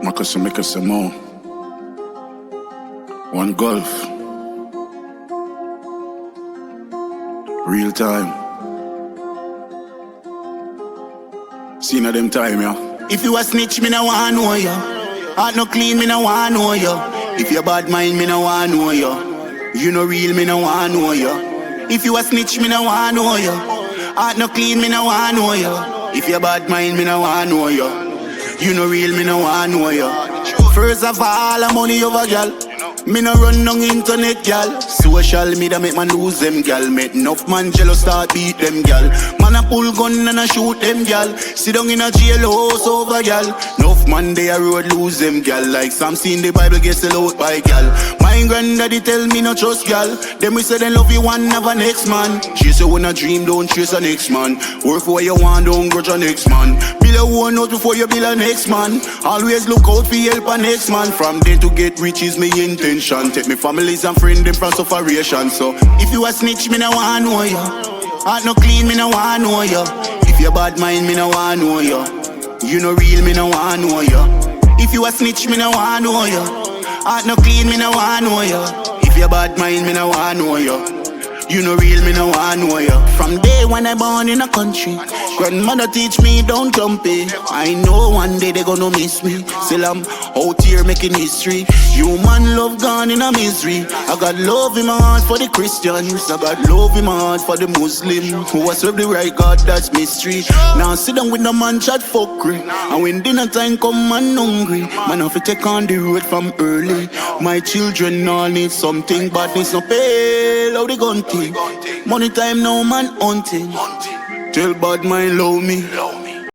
Make us more. One golf. Real time. Seen of them time, yeah. If you a snitch, me no wanna know ya. Heart no clean, me no wanna know ya. If you bad mind, me no wanna know ya. You no real, me no wanna know ya. If you a snitch, me no wanna know ya. Heart no clean, me no wanna know ya. If you bad mind, me no wanna know ya. You no real, me no wanna know ya. First of all, I'm money over gal. Me no run on internet, gal. Social media make man lose them, gal. Make enough man jealous start beat them, gal. Man a pull gun and a shoot them, gal. Sit down in a jailhouse over, gal. Enough man they a road lose them, gal. Like some seen the Bible get sell out by, gal. My granddaddy tell me no trust, gal. Them we say they love you one, never next man. She say when a dream don't chase a next man. Work for what you want, don't grudge a next man. Build a one out before you build a next man. Always look out for help a next man. From there to get rich is me intention. Take me families and friends them from sufferation. So if you a snitch, me no wanna know ya. Heart no clean, me no wanna know ya. If you bad mind, me no wanna know ya. You no real, me no wanna know ya. If you a snitch, me no wanna know ya. Heart no clean, me no wanna know ya. If you bad mind, me no wanna know ya. You no real, me no wanna know ya. From day when I born in a country, grandmother teach me don't jump it. I know one day they gonna miss me. Still I'm out here making history. Human love gone in a misery. I got love in my heart for the Christians. I got love in my heart for the Muslim. Who I serve the right God, that's mystery. Now sit down with the man chat fuckery. And when dinner time come, man hungry. Man have to take on the road from early. My children all need something, but it's no pay. How they gun thing? Money time now, man hunting. Tell bad mind love me.